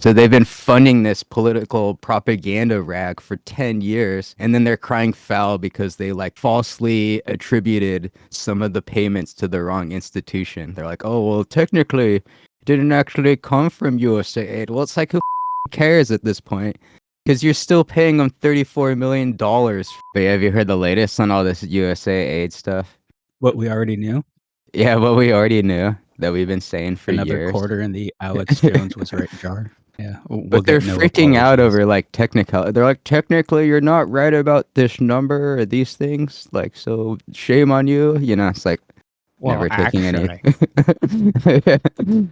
So they've been funding this political propaganda rag for 10 years, and then they're crying foul because they like falsely attributed some of the payments to the wrong institution. They're like, oh, well, technically it didn't actually come from USAID. Well, it's like, who cares at this point? Because you're still paying them $34 million. But yeah, have you heard the latest on all this USAID stuff? What we already knew? Yeah, what we already knew that we've been saying for Another years. quarter in the Alex Jones was right jar. Yeah, But they're freaking out over like technical. They're like, technically, you're not right about this number or these things. Like, so shame on you. You know, it's like never taking any.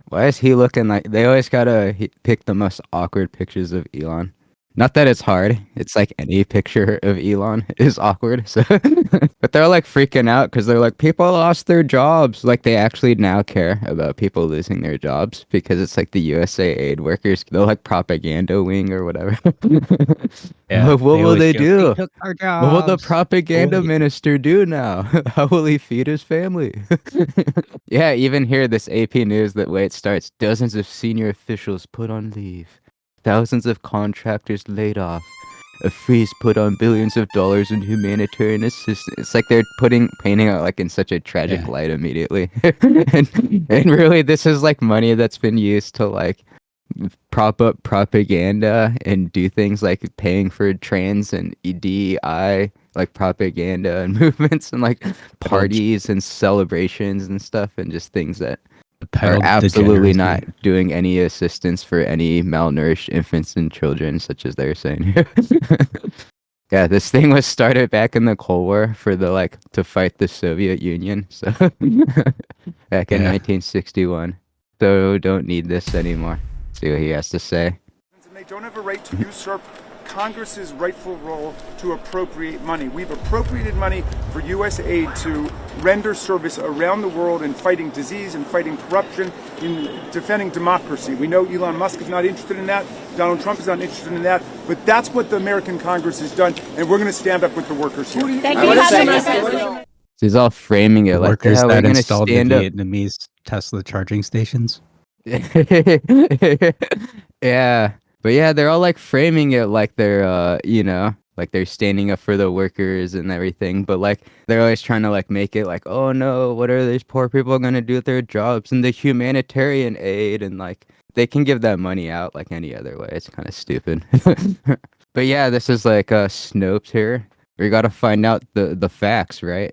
Why is he looking like? They always gotta pick the most awkward pictures of Elon. Not that it's hard. It's like any picture of Elon is awkward. So, but they're like freaking out because they're like, people lost their jobs. Like they actually now care about people losing their jobs because it's like the USAID workers. They're like propaganda wing or whatever. Yeah, what will they do? Took our What will the jobs. propaganda minister do now? How will he feed his family? Yeah, even here, this AP News, that way it starts. Dozens of senior officials put on leave. Thousands of contractors laid off. A freeze put on billions of dollars in humanitarian assistance. It's like they're painting it like in such a tragic light immediately. and really, this is like money that's been used to like prop up propaganda and do things like paying for trans and DEI like propaganda and movements and like parties and celebrations and stuff and just things that are absolutely not doing any assistance for any malnourished infants and children, such as they're saying. Yeah, this thing was started back in the Cold War for the like to fight the Soviet Union. So back in 1961. So don't need this anymore. See what he has to say. And they don't have a right to usurp Congress's rightful role to appropriate money. We've appropriated money for USAID to render service around the world in fighting disease and fighting corruption, in defending democracy. We know Elon Musk is not interested in that. Donald Trump is not interested in that. But that's what the American Congress has done, and we're going to stand up with the workers here. He's all framing it the like workers that installed the Vietnamese Tesla charging stations. Yeah. But yeah, they're all like framing it like they're, you know, like they're standing up for the workers and everything. But like they're always trying to like make it like, oh no, what are these poor people going to do with their jobs and the humanitarian aid? And like they can give that money out like any other way. It's kind of stupid. But yeah, this is like Snopes here. We got to find out the facts, right?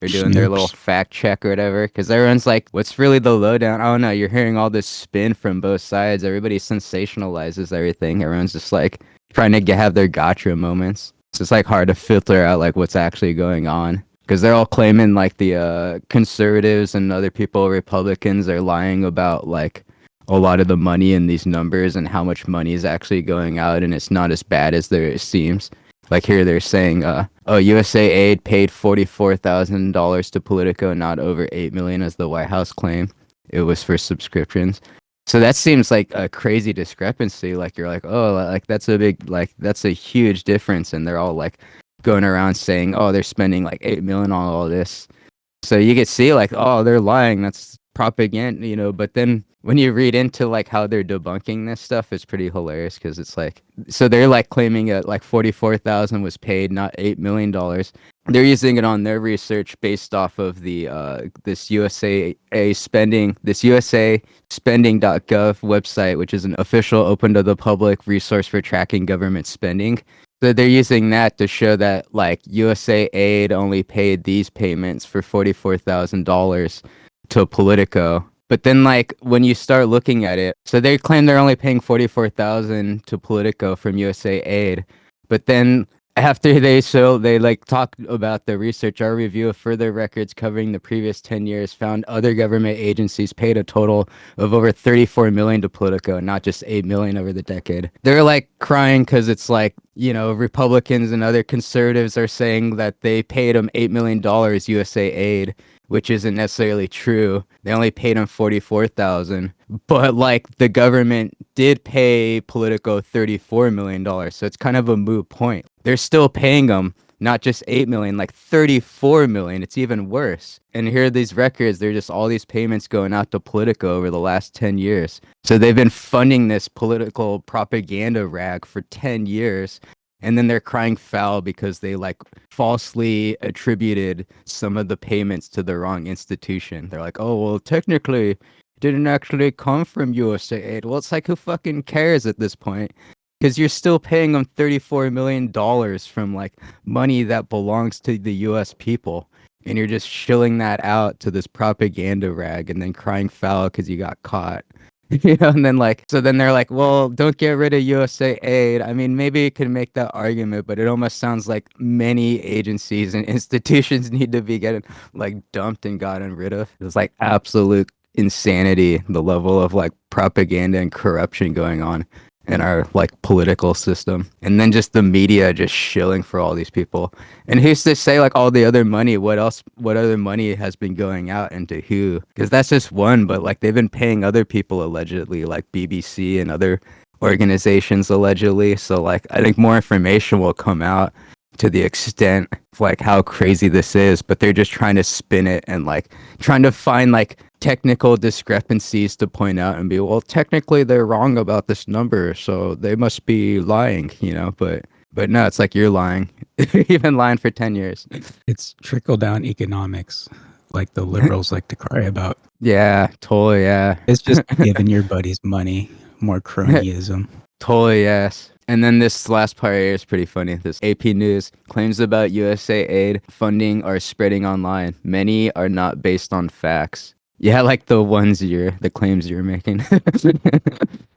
They're doing their little fact check or whatever, because everyone's like, what's really the lowdown? Oh no, you're hearing all this spin from both sides. Everybody sensationalizes everything. Everyone's just like trying to have their gotcha moments. It's just like hard to filter out like what's actually going on, because they're all claiming like the conservatives and other people, Republicans, are lying about like a lot of the money in these numbers and how much money is actually going out, and it's not as bad as it seems. Like here they're saying, USAID paid $44,000 to Politico, not over $8 million as the White House claimed. It was for subscriptions. So that seems like a crazy discrepancy. Like you're like, oh, like that's a huge difference. And they're all like going around saying, oh, they're spending like $8 million on all this. So you could see like, oh, they're lying. That's propaganda, you know. But then when you read into like how they're debunking this stuff, it's pretty hilarious, because it's like, so they're like claiming it like 44,000 was paid, not $8 million. They're using it on their research based off of the this USAspending.gov website, which is an official open to the public resource for tracking government spending. So they're using that to show that like USAID only paid these payments for $44,000 to Politico. But then like when you start looking at it, so they claim they're only paying $44,000 to Politico from USAID. But then after they like talk about the research, our review of further records covering the previous 10 years found other government agencies paid a total of over $34 million to Politico, not just $8 million over the decade. They're like crying because it's like, you know, Republicans and other conservatives are saying that they paid them $8 million USAID, which isn't necessarily true. They only paid him $44,000, but like the government did pay Politico $34 million, so it's kind of a moot point. They're still paying them not just 8 million, like 34 million. It's even worse. And here are these records. They're just all these payments going out to Politico over the last 10 years. So they've been funding this political propaganda rag for 10 years. And then they're crying foul because they like falsely attributed some of the payments to the wrong institution. They're like, oh, well, technically, it didn't actually come from USAID. Well, it's like, who fucking cares at this point? Because you're still paying them $34 million from like money that belongs to the US people. And you're just shilling that out to this propaganda rag and then crying foul because you got caught. And then like, so then they're like, well, don't get rid of USAID. I mean, maybe you can make that argument, but it almost sounds like many agencies and institutions need to be getting like dumped and gotten rid of. It's like absolute insanity, the level of like propaganda and corruption going on in our like political system, and then just the media just shilling for all these people. And who's to say like all the other money, what other money has been going out into who? Because that's just one, but like they've been paying other people allegedly, like BBC and other organizations allegedly. So like I think more information will come out to the extent of like how crazy this is, but they're just trying to spin it and like trying to find like technical discrepancies to point out and be, well, technically they're wrong about this number, so they must be lying, but no, it's like you're lying. You've been lying for 10 years. It's trickle down economics, like the liberals like to cry about. Yeah, totally, yeah. It's just giving your buddies money, more cronyism. Totally, yes. And then this last part here is pretty funny. This AP News claims about USAID funding are spreading online. Many are not based on facts. Yeah, like the claims you're making.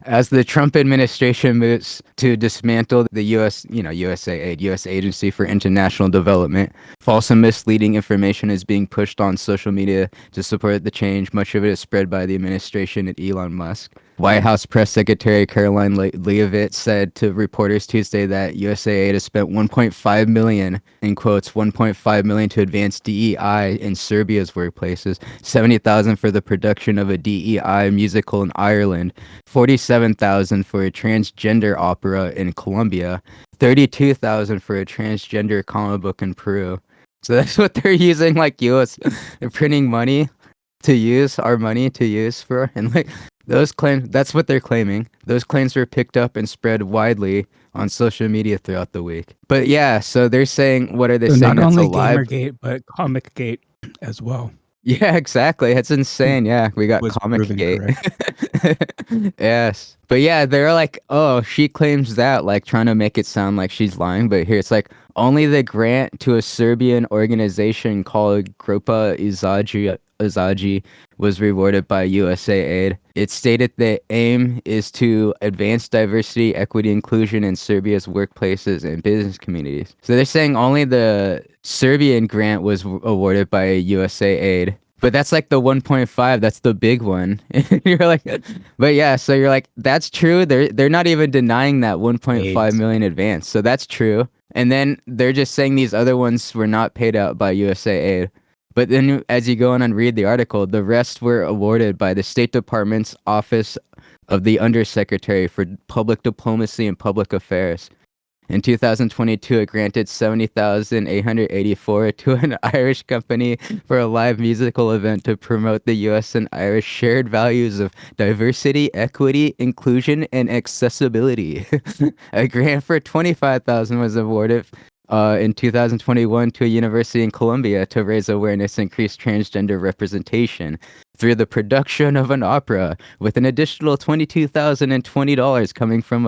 As the Trump administration moves to dismantle the USAID, U.S. Agency for International Development, false and misleading information is being pushed on social media to support the change. Much of it is spread by the administration and Elon Musk. White House Press Secretary Caroline Leavitt said to reporters Tuesday that USAID has spent 1.5 million, in quotes, 1.5 million to advance DEI in Serbia's workplaces, 70,000 for the production of a DEI musical in Ireland, 47,000 for a transgender opera in Colombia, 32,000 for a transgender comic book in Peru. So that's what they're using, like US, they're printing money to use, our money to use for, and like those claims, that's what they're claiming. Those claims were picked up and spread widely on social media throughout the week. But yeah, so they're saying, what are they So saying? not That's only a lie? Gamergate, but Comicgate as well. Yeah, exactly. It's insane. Yeah, we got Was Comic proven Gate. correct. Yes. But yeah, they're like, oh, she claims that, like trying to make it sound like she's lying. But here it's like only the grant to a Serbian organization called Grupa Izaji was rewarded by USAID. It stated the aim is to advance diversity, equity, inclusion in Serbia's workplaces and business communities. So they're saying only the Serbian grant was awarded by USAID. But that's like the 1.5. That's the big one. You're like, but yeah. So you're like, that's true. They're not even denying that 1.5 million advance. So that's true. And then they're just saying these other ones were not paid out by USAID. But then as you go on and read the article, the rest were awarded by the State Department's Office of the Undersecretary for Public Diplomacy and Public Affairs. In 2022, it granted $70,884 to an Irish company for a live musical event to promote the U.S. and Irish shared values of diversity, equity, inclusion, and accessibility. A grant for $25,000 was awarded in 2021 to a university in Colombia to raise awareness and increase transgender representation through the production of an opera, with an additional $22,020 coming from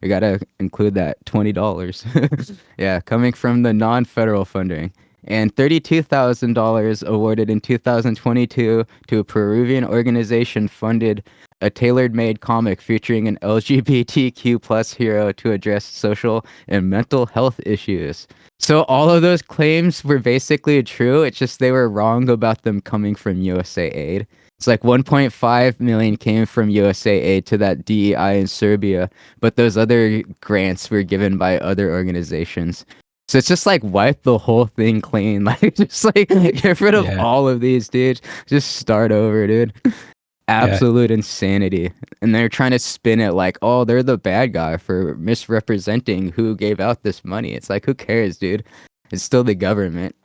we gotta include that $20. Yeah, coming from the non-federal funding. And $32,000 awarded in 2022 to a Peruvian organization funded a tailor-made comic featuring an LGBTQ plus hero to address social and mental health issues. So all of those claims were basically true. It's just they were wrong about them coming from USAID. It's like 1.5 million came from USAID to that DEI in Serbia, but those other grants were given by other organizations. So it's just like wipe the whole thing clean. Like just like get rid of all of these, dude. Just start over, dude. Absolute insanity. And they're trying to spin it like, oh, they're the bad guy for misrepresenting who gave out this money. It's like, who cares, dude? It's still the government.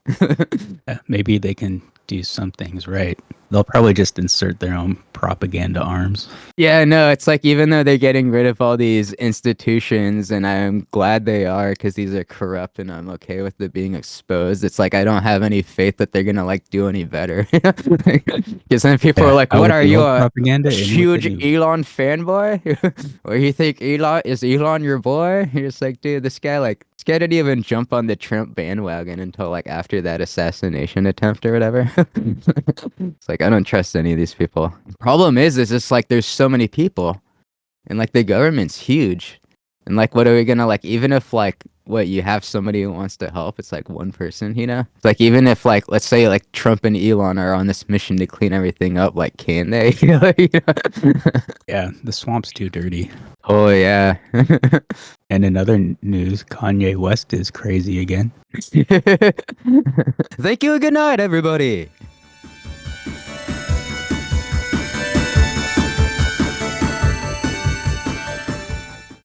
Maybe they can do some things right. They'll probably just insert their own propaganda arms. Yeah, no, it's like even though they're getting rid of all these institutions, and I'm glad they are because these are corrupt and I'm okay with it being exposed, it's like I don't have any faith that they're gonna like do any better. Because then people are like, out what with are the you, old a propaganda, in with the huge new. Elon fanboy? Or you think Elon your boy? You're just like, dude, this guy didn't even jump on the Trump bandwagon until like after that assassination attempt or whatever. It's like I don't trust any of these people. Problem is just like there's so many people, and like the government's huge, and like what are we gonna like? Even if like what you have somebody who wants to help, it's like one person, you know. It's like even if like let's say like Trump and Elon are on this mission to clean everything up, like can they? Yeah, the swamp's too dirty. Oh yeah. And in other news, Kanye West is crazy again. Thank you and good night, everybody.